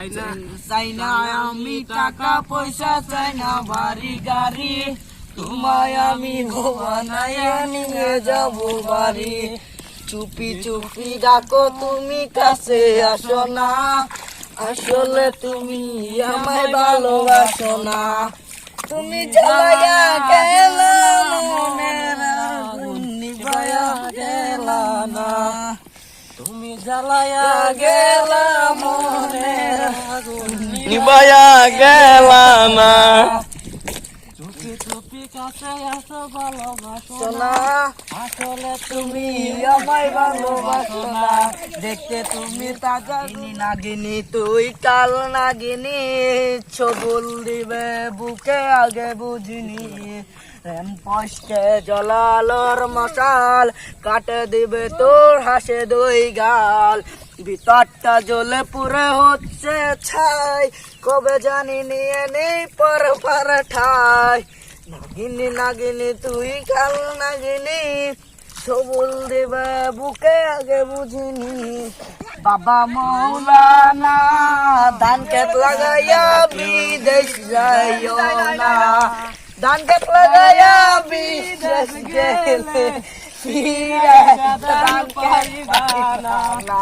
চাই না আমি টাকা পয়সা, চাই না বাড়ি গাড়ি, তোমায় আমি বানাইয়া নিয়ে যাব বাড়ি। চুপি চুপি ডাকো তুমি কাছে আসো না, আসলে তুমি আমায় ভালোবাসো না। তুমি জ্বালাইয়া গেলা মনের আগুন নিভাইয়া গেলা না, তুমি জ্বালাইয়া গেলা মনের আগুন নিভাইয়া গেলা না। চুপি চুপি কাছে আসো ভালোবাসো না, আসলে তুমি আমায় ভালোবাসো না। দেখতে তুমি তাজাগিনী নাগিনী, তুই কাল নাগিনী, ছবল দিবে বুকে আগে বুঝিনি। র্যাম্পোস্টে জলালোর মশাল কাটে দিবে তোর হাসে দুই গাল। ভিতরটা জ্বলে পুরে হচ্ছে ছাই, কবে জানি নিয়ে নেই পর পর ঠাই। নাগিনী নাগিনী তুই কাল নাগিনী, সবুল দিবে বুকে আগে বুঝিনি। বাবা মৌলানা ধান খেত লাগাইয়া বিদেশ যাইও না, ধান খেত লাগাইয়া বিদেশ গেলে ফিরে ধান পাইবা না।